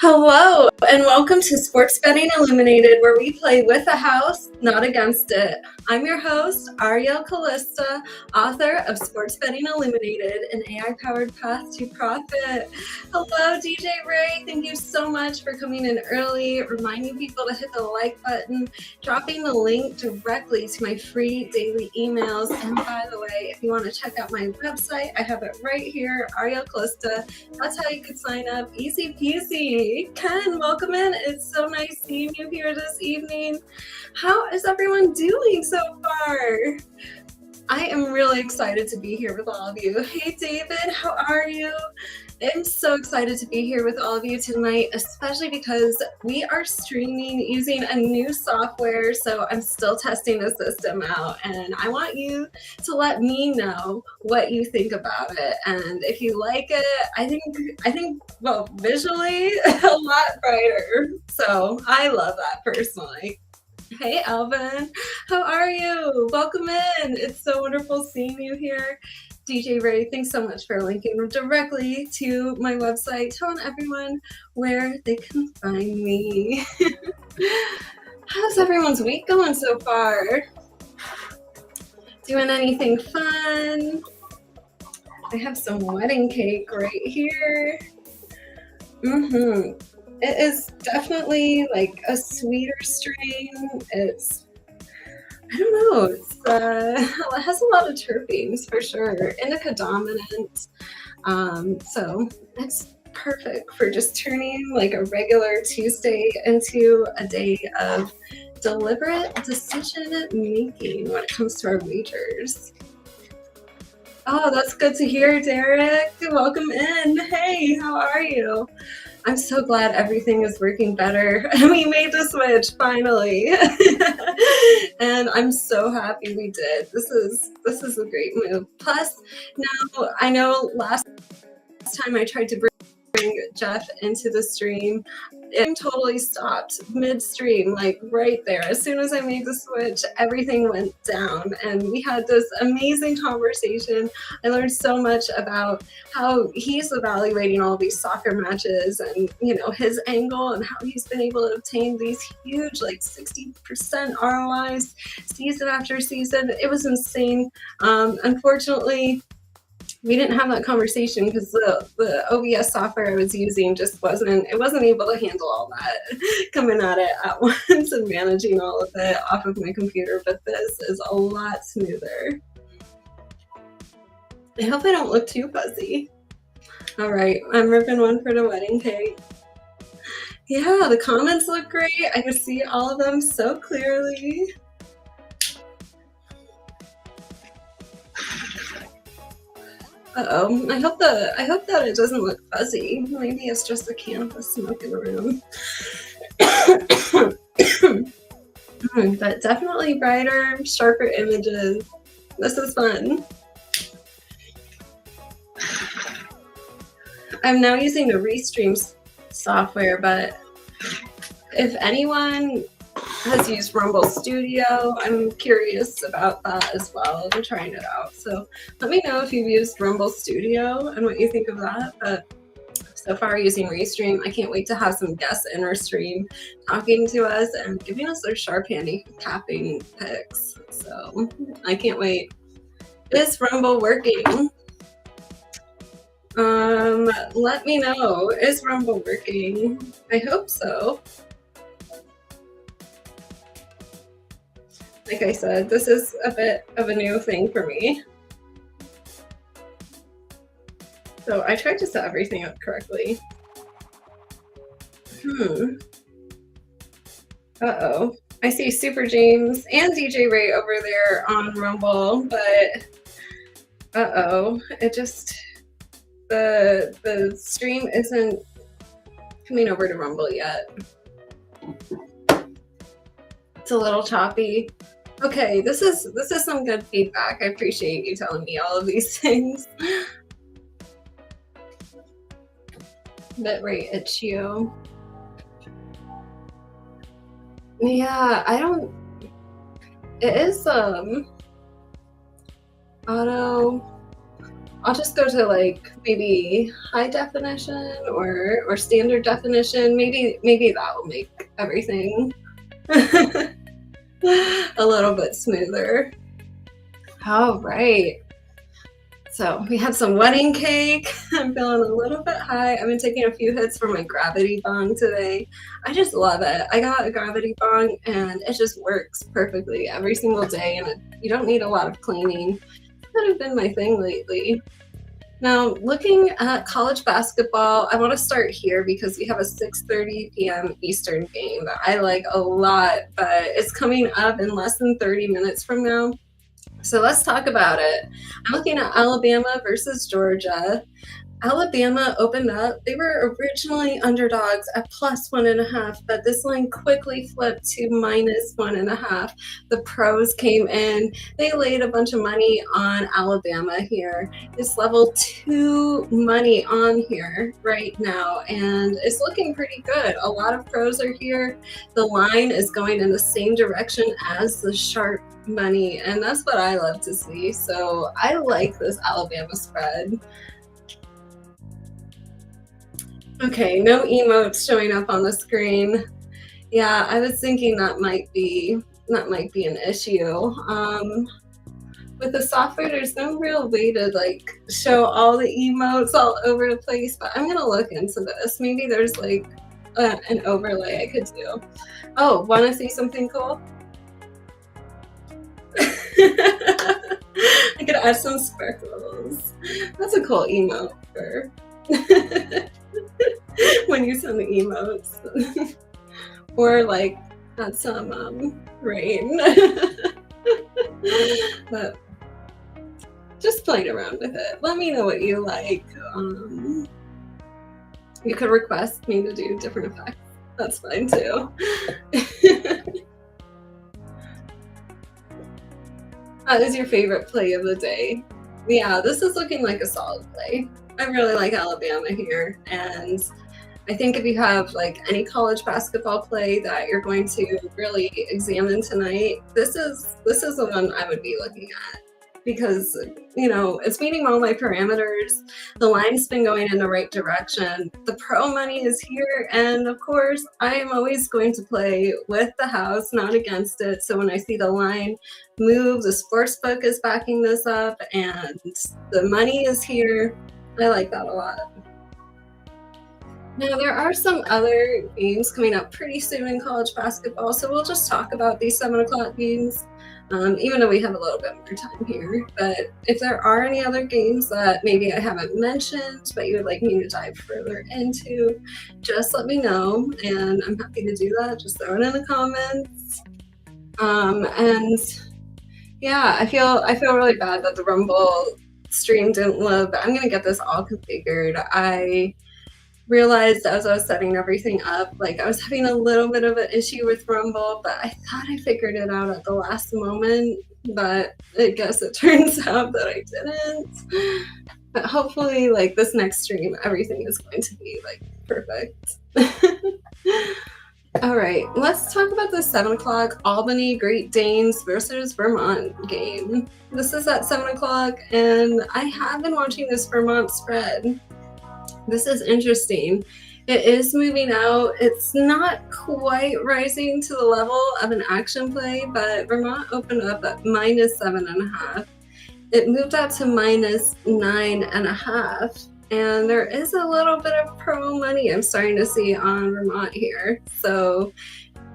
Hello, and welcome to Sports Betting Illuminated, where we play with the house, not against it. I'm your host, Ariel Calista, author of Sports Betting Illuminated, an AI-powered path to profit. Hello, DJ Ray. Thank you so much for coming in early, reminding people to hit the like button, dropping the link directly to my free daily emails. And by the way, if you want to check out my website, I have it right here, Ariel Calista. That's how you could sign up. Easy peasy. Ken, welcome in. It's so nice seeing you here this evening. How is everyone doing so far? I am really excited to be here with all of you. Hey, David, how are you? I'm so excited to be here with all of you tonight, especially because we are streaming using a new software, so I'm still testing the system out, and I want you to let me know what you think about it. And if you like it, I think well, visually a lot brighter. So I love that personally. Hey, Alvin, how are you? Welcome in. It's so wonderful seeing you here. DJ Ray, thanks so much for linking directly to my website, telling everyone where they can find me. How's everyone's week going so far? Doing anything fun? I have some wedding cake right here. It is definitely like a sweeter strain. I don't know, it has a lot of terpenes for sure, indica dominant, so it's perfect for just turning like a regular Tuesday into a day of deliberate decision making when it comes to our wagers. Oh, that's good to hear, Derek. Welcome in. Hey, how are you? I'm so glad everything is working better. We made the switch finally. And I'm so happy we did. This is a great move. Plus, now I know last time I tried to bring Jeff into the stream, it totally stopped midstream, like right there. As soon as I made the switch, everything went down, and we had this amazing conversation. I learned so much about how he's evaluating all these soccer matches and, his angle and how he's been able to obtain these huge, like 60% ROIs season after season. It was insane. Unfortunately, we didn't have that conversation because the OBS software I was using just wasn't able to handle all that coming at it at once and managing all of it off of my computer, but this is a lot smoother. I hope I don't look too fuzzy. All right, I'm ripping one for the wedding cake. Yeah, the comments look great. I can see all of them so clearly. Uh-oh, I hope that it doesn't look fuzzy. Maybe it's just the campus smoke in the room. But definitely brighter, sharper images. This is fun. I'm now using the Restream software, but if anyone has used Rumble Studio, I'm curious about that as well. I'm trying it out. So let me know if you've used Rumble Studio and what you think of that. But so far using Restream, I can't wait to have some guests in our stream talking to us and giving us their sharp handicapping picks. So I can't wait. Is Rumble working? Let me know. Is Rumble working? I hope so. Like I said, this is a bit of a new thing for me. So I tried to set everything up correctly. Uh-oh. I see Super James and DJ Ray over there on Rumble, but uh-oh. It just, the stream isn't coming over to Rumble yet. It's a little choppy. Okay, this is some good feedback. I appreciate you telling me all of these things. Bitrate itch.io. Yeah, it is auto I'll just go to like maybe high definition or standard definition. Maybe that will make everything a little bit smoother. All right. So we have some wedding cake. I'm feeling a little bit high. I've been taking a few hits from my gravity bong today. I just love it. I got a gravity bong and it just works perfectly every single day, and you don't need a lot of cleaning. It's kind of been my thing lately. Now, looking at college basketball, I want to start here because we have a 6:30 p.m. Eastern game that I like a lot, but it's coming up in less than 30 minutes from now. So let's talk about it. I'm looking at Alabama versus Georgia. Alabama opened up. They were originally underdogs at +1.5, but this line quickly flipped to -1.5. The pros came in. They laid a bunch of money on Alabama here. It's level 2 money on here right now, and it's looking pretty good. A lot of pros are here. The line is going in the same direction as the sharp money, and that's what I love to see. So I like this Alabama spread. Okay, no emotes showing up on the screen. Yeah, I was thinking that might be an issue. With the software, there's no real way to like show all the emotes all over the place, but I'm gonna look into this. Maybe there's like an overlay I could do. Oh, want to see something cool? I could add some sparkles. That's a cool emote for when you send the emotes. Or like add some rain. But just playing around with it. Let me know what you like. You could request me to do different effects. That's fine too. What is your favorite play of the day? Yeah, this is looking like a solid play. I really like Alabama here, and I think if you have like any college basketball play that you're going to really examine tonight, this is the one I would be looking at, because it's meeting all my parameters. The line's been going in the right direction. The pro money is here, and of course I am always going to play with the house, not against it. So when I see the line move, the sports book is backing this up and the money is here. I like that a lot. Now, there are some other games coming up pretty soon in college basketball, so we'll just talk about these 7 o'clock games, even though we have a little bit more time here. But if there are any other games that maybe I haven't mentioned, but you would like me to dive further into, just let me know, and I'm happy to do that. Just throw it in the comments. And yeah, I feel really bad that the Rumble stream didn't load, but I'm going to get this all configured. I realized as I was setting everything up, like I was having a little bit of an issue with Rumble, but I thought I figured it out at the last moment, but I guess it turns out that I didn't. But hopefully, like this next stream, everything is going to be like perfect. All right, let's talk about the 7 o'clock Albany Great Danes versus Vermont game. This is at 7 o'clock, and I have been watching this Vermont spread. This is interesting. It is moving out. It's not quite rising to the level of an action play, but Vermont opened up at -7.5. It moved out to -9.5. And there is a little bit of pro money I'm starting to see on Vermont here. So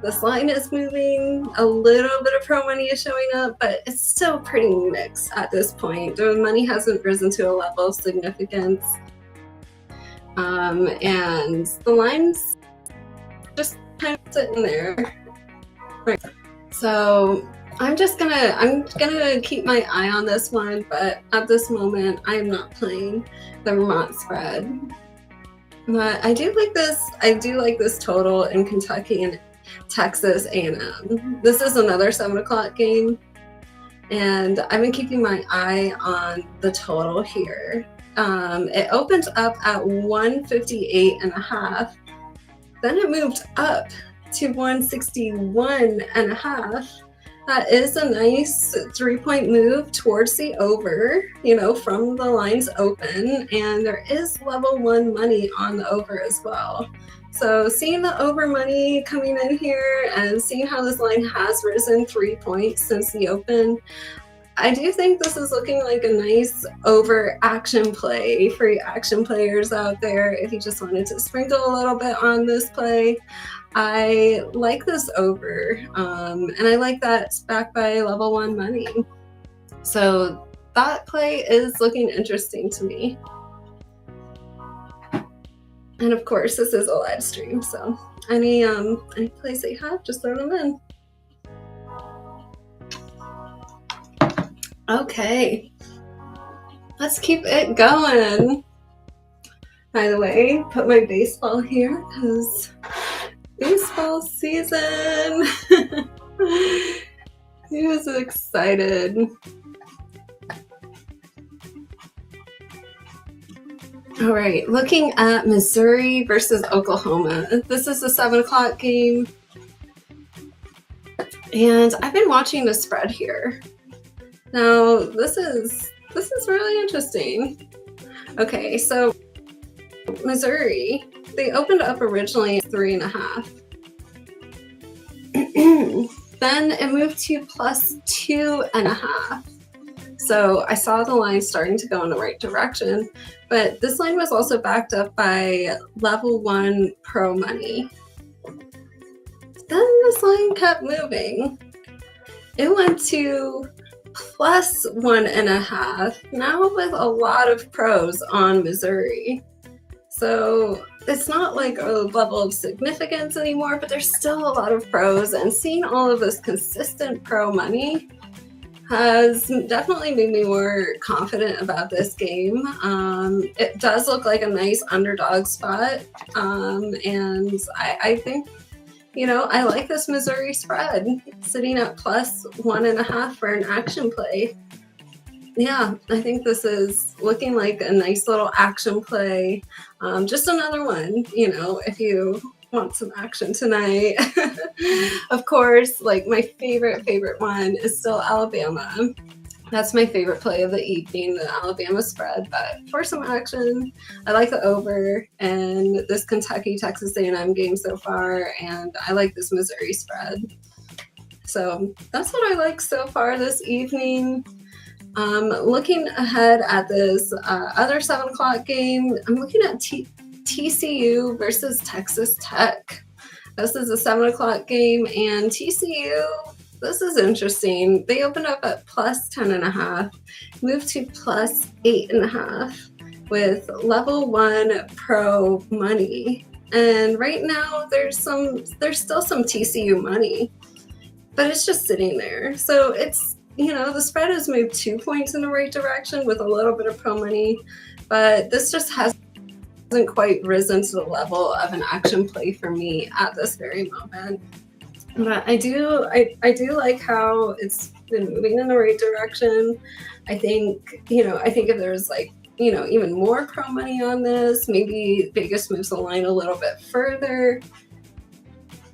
this line is moving, a little bit of pro money is showing up, but it's still pretty mixed at this point. The money hasn't risen to a level of significance. And the line's just kind of sitting there. Right. So I'm gonna keep my eye on this one, but at this moment I am not playing the Vermont spread. But I do like this total in Kentucky and Texas A&M. This is another 7 o'clock game, and I've been keeping my eye on the total here. It opened up at 158.5. Then it moved up to 161.5. That is a nice 3-point move towards the over, from the lines open, and there is level 1 money on the over as well. So seeing the over money coming in here and seeing how this line has risen 3 points since the open, I do think this is looking like a nice over action play for you action players out there. If you just wanted to sprinkle a little bit on this play, I like this over, and I like that it's backed by level 1 money. So that play is looking interesting to me. And of course, this is a live stream, so any plays that you have, just throw them in. Okay, let's keep it going. By the way, put my baseball here because baseball season. He was excited. All right, looking at Missouri versus Oklahoma. This is a 7 o'clock game. And I've been watching the spread here. Now, this is really interesting. Okay, so Missouri, they opened up originally at 3.5. Then it moved to plus 2.5. So I saw the line starting to go in the right direction, but this line was also backed up by level 1 pro money. Then this line kept moving. It went to plus 1.5, now with a lot of pros on Missouri. So it's not like a level of significance anymore, but there's still a lot of pros, and seeing all of this consistent pro money has definitely made me more confident about this game. It does look like a nice underdog spot, and I think, I like this Missouri spread sitting at plus 1.5 for an action play. Yeah, I think this is looking like a nice little action play. Just another one, if you want some action tonight. Of course, like my favorite one is still Alabama. That's my favorite play of the evening, the Alabama spread. But for some action, I like the over and this Kentucky-Texas A&M game so far, and I like this Missouri spread. So that's what I like so far this evening. Looking ahead at this other 7 o'clock game, I'm looking at TCU versus Texas Tech. This is a 7 o'clock game, and TCU, this is interesting. They opened up at plus 10.5, moved to plus 8.5 with level 1 pro money. And right now there's still some TCU money, but it's just sitting there. So it's, the spread has moved 2 points in the right direction with a little bit of pro money, but this just hasn't quite risen to the level of an action play for me at this very moment. But I do like how it's been moving in the right direction. I think if there's even more pro money on this, maybe Vegas moves the line a little bit further,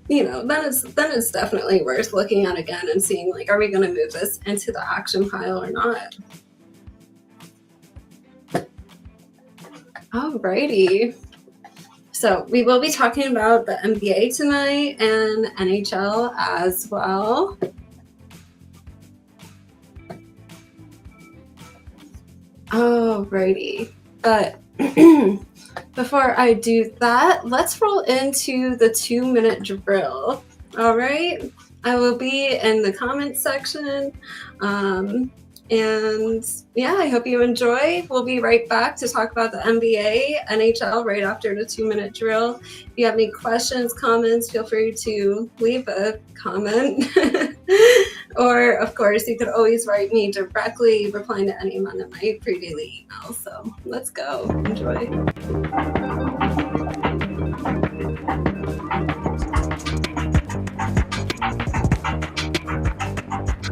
then it's definitely worth looking at again and seeing, are we going to move this into the action pile or not? Alrighty. So we will be talking about the NBA tonight and NHL as well. Alrighty. But before I do that, let's roll into the 2-minute drill. All right. I will be in the comments section. And yeah, I hope you enjoy. We'll be right back to talk about the NBA, NHL right after the 2-minute drill. If you have any questions, comments, feel free to leave a comment. Or, of course, you could always write me directly, replying to any one of my pre-daily emails. So let's go. Enjoy.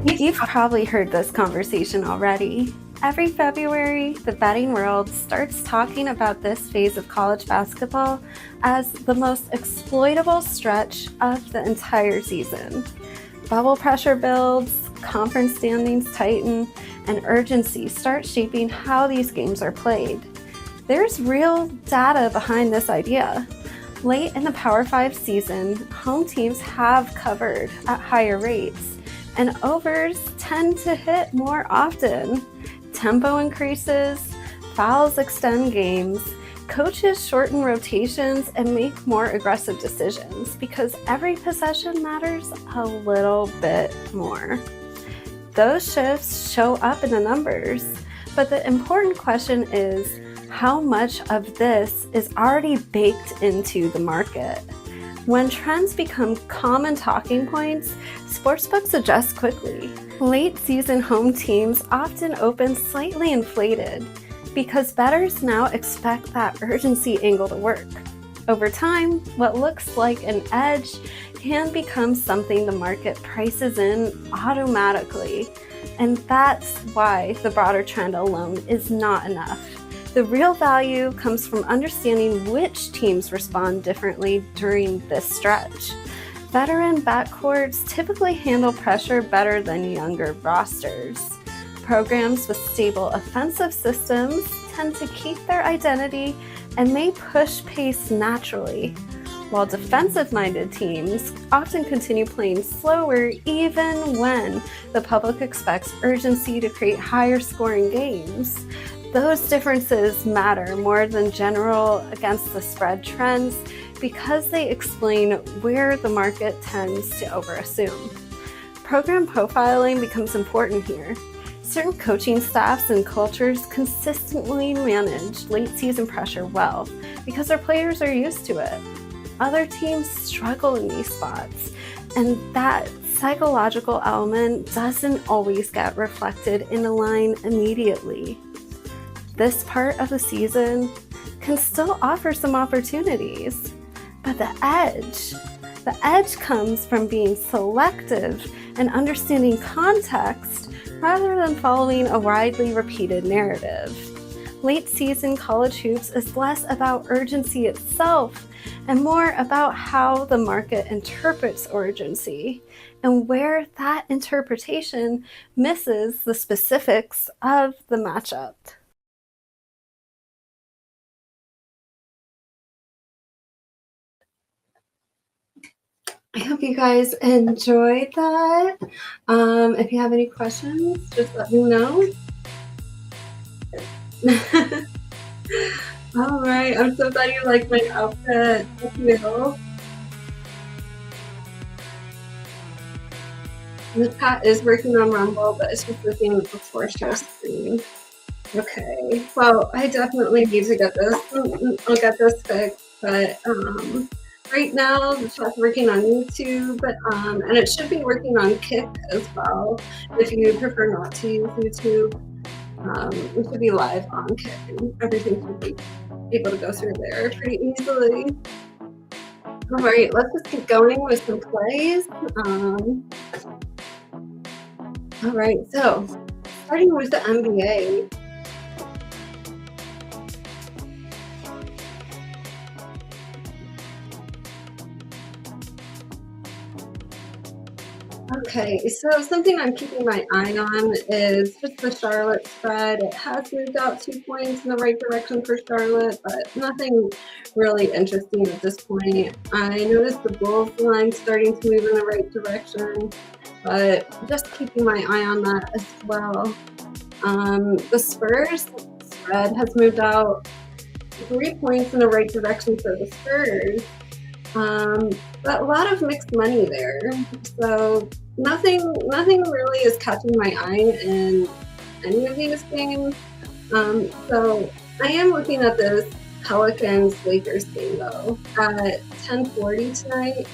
You've probably heard this conversation already. Every February, the betting world starts talking about this phase of college basketball as the most exploitable stretch of the entire season. bubble pressure builds, conference standings tighten, and urgency starts shaping how these games are played. There's real data behind this idea. Late in the Power 5 season, home teams have covered at higher rates, and overs tend to hit more often. Tempo increases, fouls extend games, coaches shorten rotations and make more aggressive decisions because every possession matters a little bit more. Those shifts show up in the numbers, but the important question is, how much of this is already baked into the market? When trends become common talking points, sportsbooks adjust quickly. Late season home teams often open slightly inflated because bettors now expect that urgency angle to work. Over time, what looks like an edge can become something the market prices in automatically. And that's why the broader trend alone is not enough. The real value comes from understanding which teams respond differently during this stretch. Veteran backcourts typically handle pressure better than younger rosters. Programs with stable offensive systems tend to keep their identity and may push pace naturally, while defensive-minded teams often continue playing slower even when the public expects urgency to create higher scoring games. Those differences matter more than general against the spread trends because they explain where the market tends to overassume. Program profiling becomes important here. Certain coaching staffs and cultures consistently manage late season pressure well because their players are used to it. Other teams struggle in these spots, and that psychological element doesn't always get reflected in the line immediately. This part of the season can still offer some opportunities, but the edge comes from being selective and understanding context rather than following a widely repeated narrative. Late season college hoops is less about urgency itself and more about how the market interprets urgency and where that interpretation misses the specifics of the matchup. I hope you guys enjoyed that. If you have any questions, just let me know. All right, I'm so glad you like my outfit. Thank you. The cat is working on Rumble, but it's just working before share screen. Okay, well, I definitely need to get this. I'll get this fixed, but right now the chat's working on YouTube, and it should be working on Kick as well. If you prefer not to use YouTube, it should be live on Kick, and everything should be able to go through there pretty easily. All right, let's just keep going with some plays. All right, so starting with the NBA. Okay, so something I'm keeping my eye on is just the Charlotte spread. It has moved out 2 points in the right direction for Charlotte, but nothing really interesting at this point. I noticed the Bulls line starting to move in the right direction, but just keeping my eye on that as well. The Spurs spread has moved out 3 points in the right direction for the Spurs. But a lot of mixed money there. So nothing really is catching my eye in any of these games. So I am looking at this Pelicans-Lakers game though at 10:40 tonight.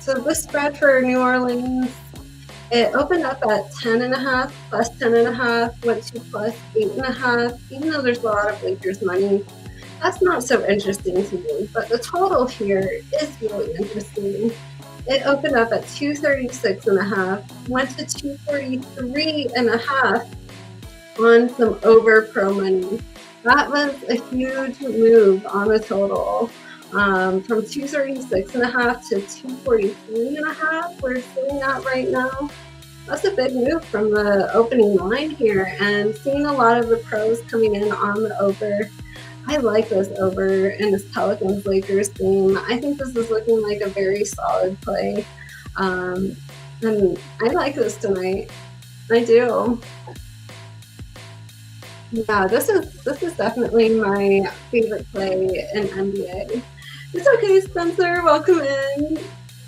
So the spread for New Orleans, it opened up at 10.5, plus 10.5, went to plus 8.5, even though there's a lot of Lakers money. That's not so interesting to me, but the total here is really interesting. It opened up at 236.5, went to 243.5 on some over pro money. That was a huge move on the total. from 236.5 to 243.5. We're seeing that right now. That's a big move from the opening line here, and seeing a lot of the pros coming in on the over. I like this over in this Pelicans-Lakers game. I think this is looking like a very solid play. And I like this tonight. I do. Yeah, this is definitely my favorite play in NBA. It's okay, Spencer. Welcome in.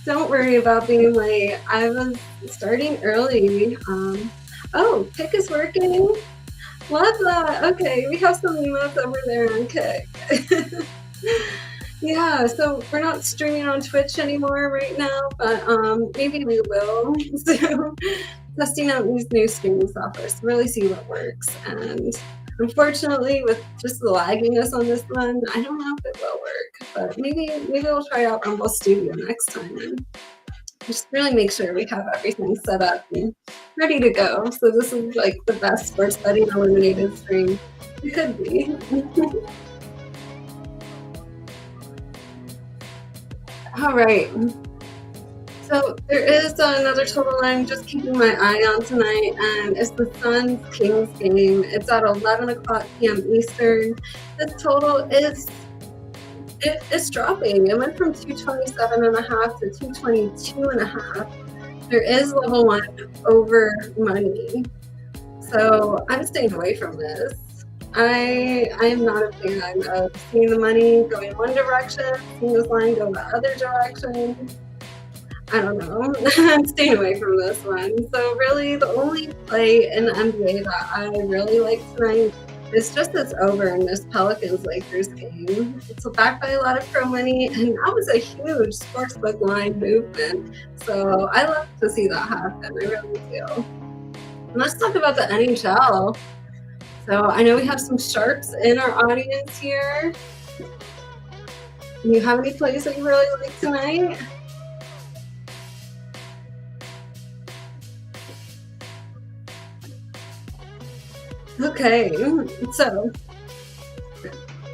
Don't worry about being late. I was starting early. Oh, Kick is working. Love that. Okay, we have some emotes over there on Kick. Yeah, so we're not streaming on Twitch anymore right now, but maybe we will. So testing out these new streaming softwares to really see what works. And unfortunately, with just the lagginess on this one, I don't know if it will work. But maybe we'll try out Rumble Studio next time and just really make sure we have everything set up and ready to go. So this is like the best Sports Betting Illuminated stream it could be. All right. So there is another total I'm just keeping my eye on tonight, and it's the Suns-Kings game. It's at 11 o'clock p.m. Eastern. This total is dropping. It went from 227.5 to 222.5. There is level 1 over money. So I'm staying away from this. I am not a fan of seeing the money going one direction, seeing this line go the other direction. I don't know. I'm staying away from this one. So really the only play in the NBA that I really like tonight is just this over in this Pelicans-Lakers game. It's backed by a lot of pro money, and that was a huge sportsbook line movement. So I love to see that happen. I really do. And let's talk about the NHL. So I know we have some sharps in our audience here. Do you have any plays that you really like tonight? Okay, so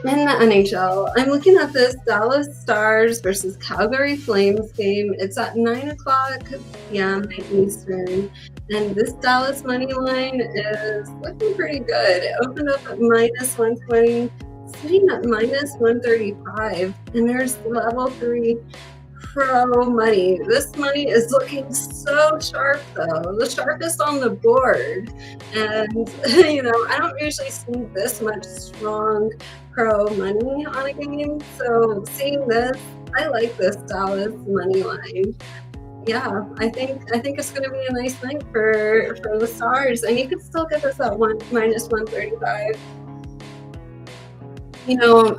in the NHL, I'm looking at this Dallas Stars versus Calgary Flames game. It's at 9 o'clock p.m. Eastern. And this Dallas money line is looking pretty good. It opened up at minus 120, sitting at minus 135. And there's level 3 pro money. This money is looking so sharp, though. The sharpest on the board. And, I don't usually see this much strong pro money on a game. So seeing this, I like this Dallas money line. Yeah, I think it's going to be a nice night for the Stars, and you can still get this at minus 135.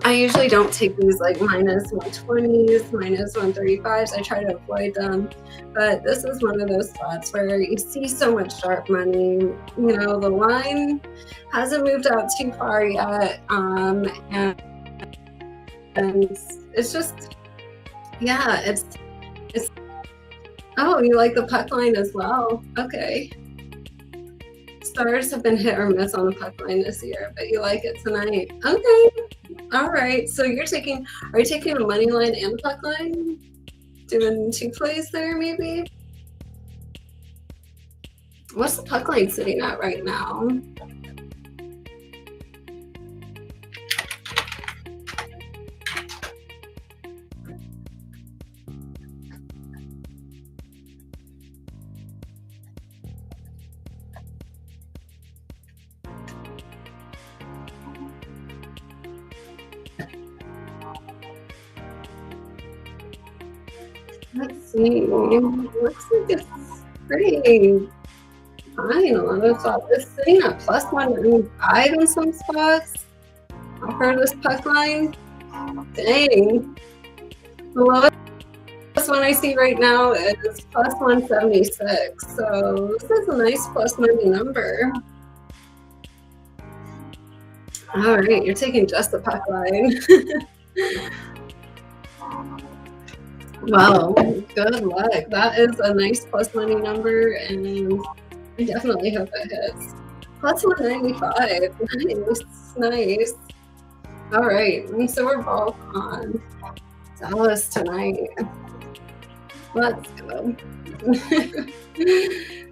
I usually don't take these like minus 120s, minus 135s. I try to avoid them, but this is one of those spots where you see so much sharp money. The line hasn't moved out too far yet, and it's just, yeah, it's. Oh, you like the puck line as well? Okay. Stars have been hit or miss on the puck line this year, but you like it tonight. Okay. All right. So are you taking a money line and a puck line? Doing 2 plays there, maybe? What's the puck line sitting at right now? Let's see. Looks like it's pretty fine. A lot of spots. It's sitting at plus 195 in some spots. I've heard this puck line. Dang. The lowest one I see right now is plus 176. So this is a nice plus money number. All right, you're taking just the puck line. Wow, good luck. That is a nice plus money number, and I definitely hope it hits. Plus 195. Nice. All right, so we're both on. Dallas tonight. Let's go.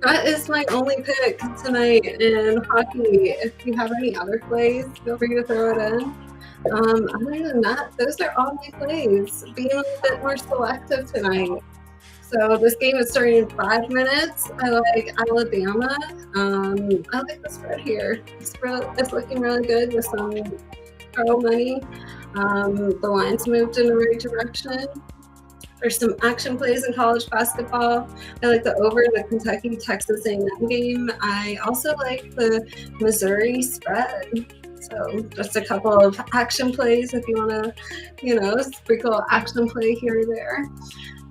That is my only pick tonight in hockey. If you have any other plays, feel free to throw it in. Other than that, those are all my plays. Being a little bit more selective tonight. So this game is starting in 5 minutes. I like Alabama. I like the spread here. It's looking really good with some pro money. The line's moved in the right direction. There's some action plays in college basketball. I like the over the Kentucky-Texas A&M game. I also like the Missouri spread. So just a couple of action plays if you want to, sprinkle action play here or there.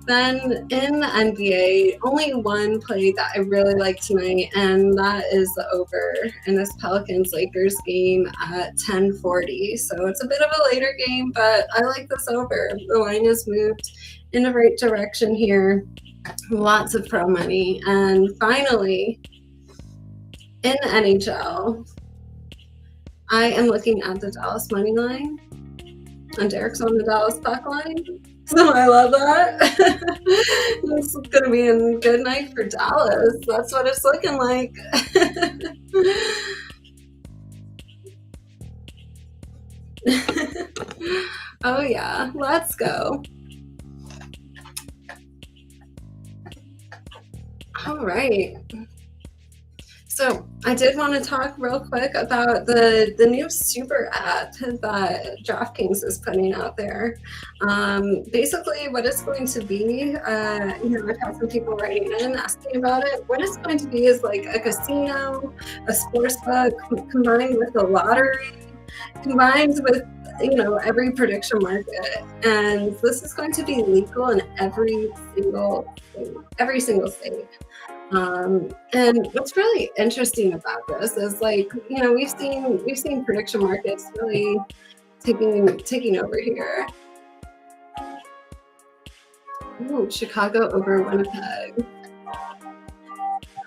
Then in the NBA, only one play that I really like tonight, and that is the over in this Pelicans-Lakers game at 10:40. So it's a bit of a later game, but I like this over. The line has moved in the right direction here. Lots of pro money. And finally, in the NHL, I am looking at the Dallas money line, and Derek's on the Dallas puck line. So I love that. It's going to be a good night for Dallas. That's what it's looking like. Oh, yeah. Let's go. All right. So I did want to talk real quick about the new super app that DraftKings is putting out there. Basically, what it's going to be, I've had some people writing in asking about it. What it's going to be is like a casino, a sports book combined with a lottery, combined with every prediction market, and this is going to be legal in every single state. And what's really interesting about this is we've seen prediction markets really taking over here. Ooh, Chicago over Winnipeg.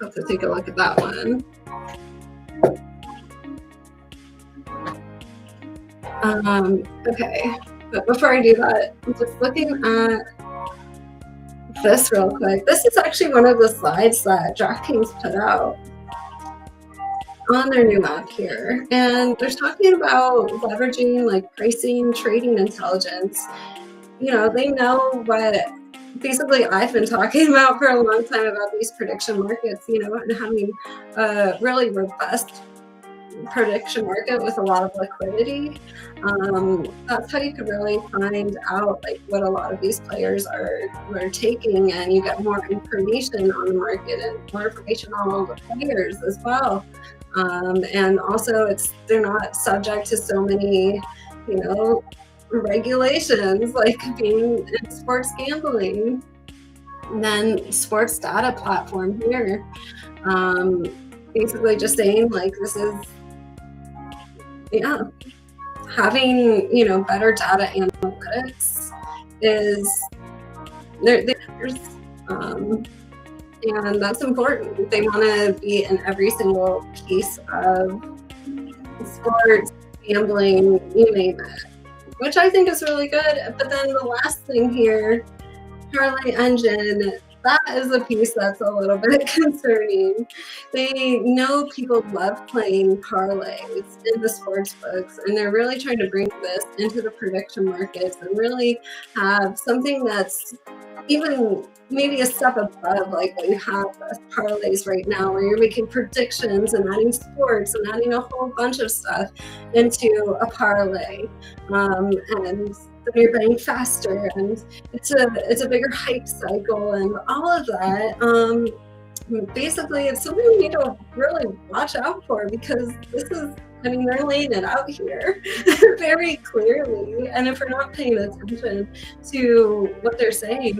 Have to take a look at that one. Okay, but before I do that, I'm just looking at this real quick. This is actually one of the slides that DraftKings put out on their new app here, and they're talking about leveraging pricing, trading intelligence. They know what basically I've been talking about for a long time about these prediction markets, and having a really robust prediction market with a lot of liquidity. That's how you could really find out what a lot of these players are taking, and you get more information on the market and more information on all the players as well. And also they're not subject to so many, regulations like being in sports gambling. And then sports data platform here, basically just saying this is having better data analytics is there's and that's important. They want to be in every single piece of sports, gambling, you name it, which I think is really good. But then the last thing here, parlay engine, that is a piece that's a little bit concerning. They know people love playing parlays in the sports books, and they're really trying to bring this into the prediction markets and really have something that's even maybe a step above what you have with parlays right now, where you're making predictions and adding sports and adding a whole bunch of stuff into a parlay. And you're betting faster, and it's a bigger hype cycle and all of that. Basically, it's something we need to really watch out for, because they're laying it out here very clearly, and if we're not paying attention to what they're saying,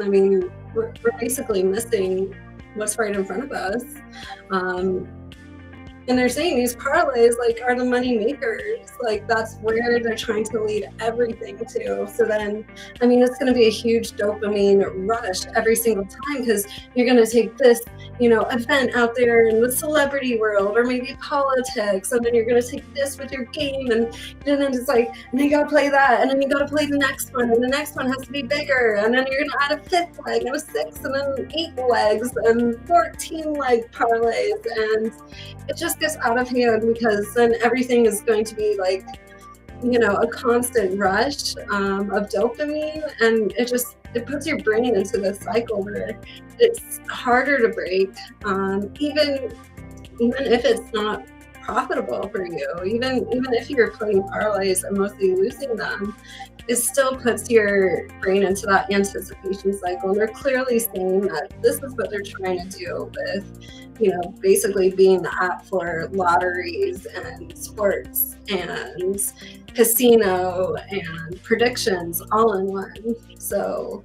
we're basically missing what's right in front of us. And they're saying these parlays like are the money makers. Like that's where they're trying to lead everything to. So then, I mean, it's going to be a huge dopamine rush every single time because you're going to take this, event out there in the celebrity world or maybe politics, and then you're going to take this with your game, and then it's like, and you got to play that, and then you got to play the next one, and the next one has to be bigger, and then you're going to add a 5th leg and a 6th, and then 8 legs and 14 leg parlays, and it just gets out of hand because then everything is going to be like, a constant rush of dopamine, and it puts your brain into this cycle where it's harder to break, even if it's not profitable for you, even if you're playing parlays and mostly losing them, it still puts your brain into that anticipation cycle. And they're clearly saying that this is what they're trying to do with, basically being the app for lotteries and sports and casino and predictions all in one. So,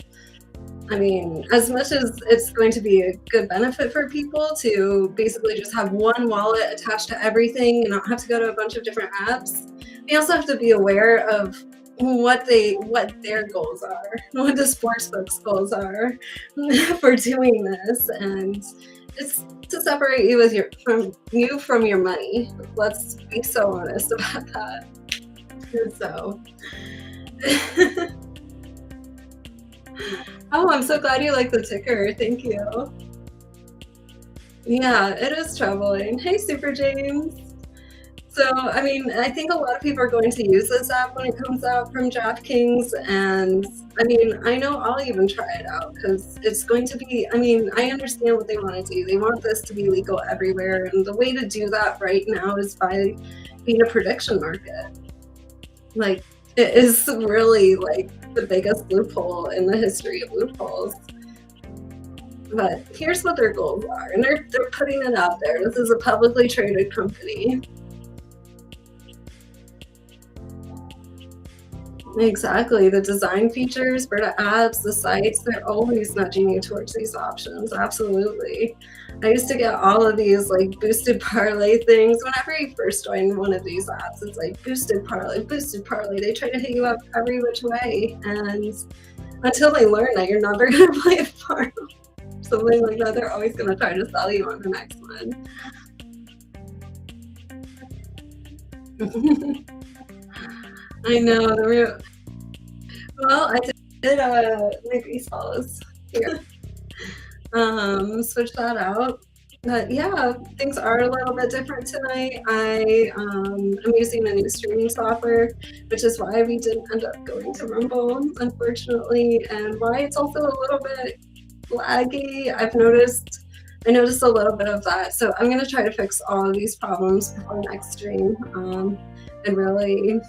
I mean, as much as it's going to be a good benefit for people to basically just have one wallet attached to everything and not have to go to a bunch of different apps, we also have to be aware of what their goals are, what the sportsbook's goals are for doing this, and it's to separate you from your money. Let's be so honest about that. So, oh, I'm so glad you like the ticker. Thank you. Yeah, it is troubling. Hey, Super James. So, I mean, I think a lot of people are going to use this app when it comes out from DraftKings. And I mean, I know I'll even try it out because it's going to be, I mean, I understand what they want to do. They want this to be legal everywhere. And the way to do that right now is by being a prediction market. Like, it is really like the biggest loophole in the history of loopholes. But here's what their goals are. And they're putting it out there. This is a publicly traded company. Exactly. The design features for the apps, the sites, they're always nudging you towards these options. Absolutely. I used to get all of these like boosted parlay things whenever you first join one of these apps. It's like boosted parlay. They try to hit you up every which way. And until they learn that you're never going to play a parlay, something like that, they're always going to try to sell you on the next one. I know. Well, I did my baseballs here. Switch that out. But yeah, things are a little bit different tonight. I'm using a new streaming software, which is why we didn't end up going to Rumble, unfortunately, and why it's also a little bit laggy. I noticed a little bit of that. So I'm gonna try to fix all of these problems before next stream, and really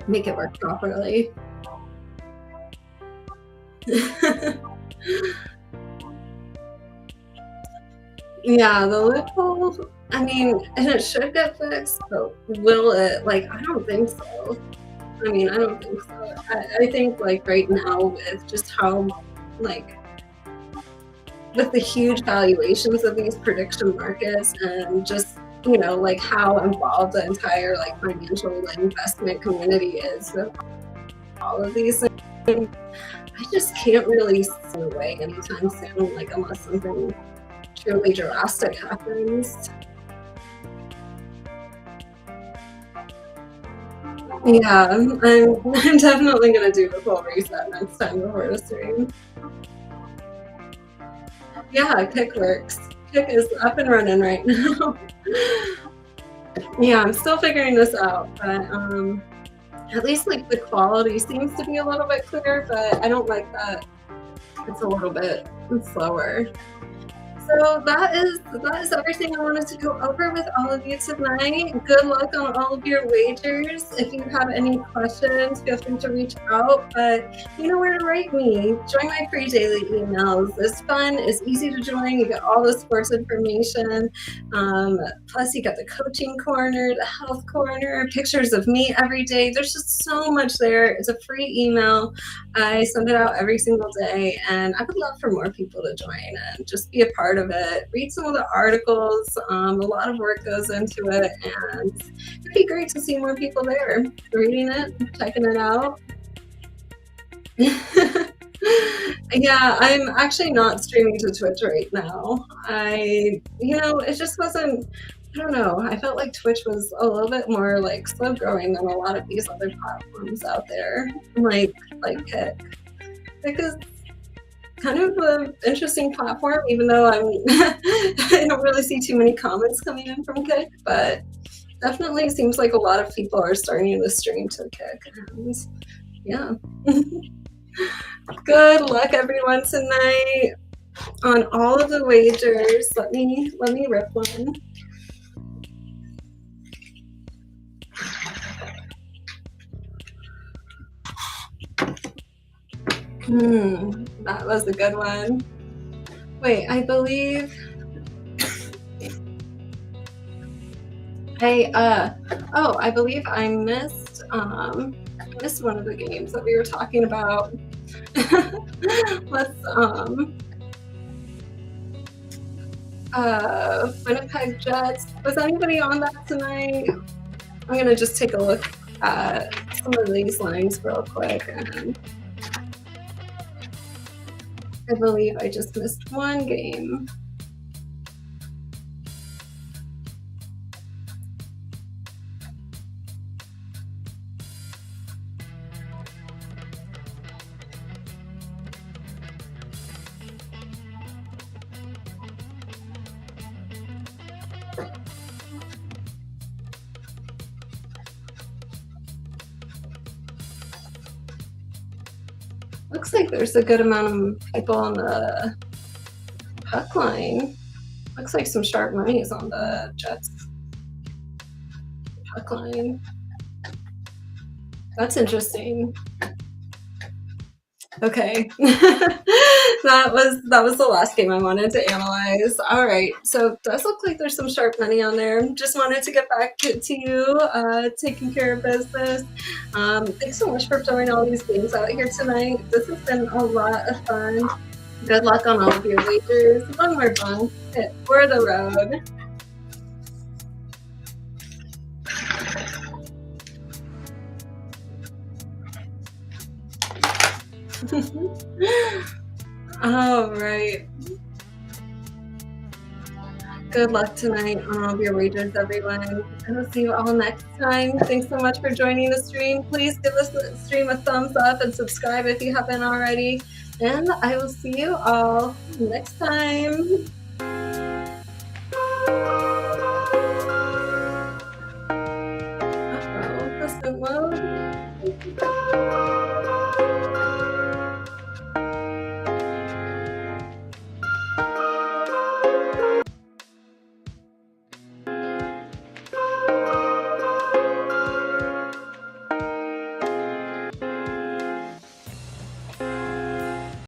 make it work properly. Yeah, the loophole, I mean, and it should get fixed, but will it? Like, I don't think so. I mean, I don't think so. I think, like, right now, with just how, like, with the huge valuations of these prediction markets and just, like, how involved the entire, like, financial, like, investment community is with all of these things, I just can't really see a way anytime soon, like, unless something truly drastic happens. Yeah, I'm definitely gonna do the full reset next time before the stream. Yeah, Kick works. Kick is up and running right now. Yeah, I'm still figuring this out, but at least like the quality seems to be a little bit clearer, but I don't like that it's a little bit slower. So that is everything I wanted to go over with all of you tonight. Good luck on all of your wagers. If you have any questions, feel free to reach out, but you know where to write me. Join my free daily emails. It's fun, it's easy to join. You get all the sports information. Plus you got the coaching corner, the health corner, pictures of me every day. There's just so much there. It's a free email. I send it out every single day, and I would love for more people to join and just be a part part of it. Read some of the articles. A lot of work goes into it, and it'd be great to see more people there reading it, checking it out. Yeah, I'm actually not streaming to Twitch right now. It just wasn't, I don't know, I felt like Twitch was a little bit more like slow growing than a lot of these other platforms out there, like Kick. Kick is kind of an interesting platform, even though I don't really see too many comments coming in from Kick, but definitely seems like a lot of people are starting to stream to Kick, and yeah. Good luck, everyone, tonight on all of the wagers. Let me rip one. That was a good one. Wait, I believe. Hey, I believe I missed one of the games that we were talking about. Let's Winnipeg Jets. Was anybody on that tonight? I'm gonna just take a look at some of these lines real quick, and I believe I just missed one game. Looks like there's a good amount of people on the puck line. Looks like some sharp money is on the Jets puck line. That's interesting. Okay. that was the last game I wanted to analyze. All right, so it does look like there's some sharp money on there. Just wanted to get back to you, taking care of business. Thanks so much for throwing all these games out here tonight. This has been a lot of fun. Good luck on all of your wagers. One more bunk for the road. All right. Good luck tonight on all of your wagers, everyone. And we'll see you all next time. Thanks so much for joining the stream. Please give the stream a thumbs up and subscribe if you haven't already. And I will see you all next time.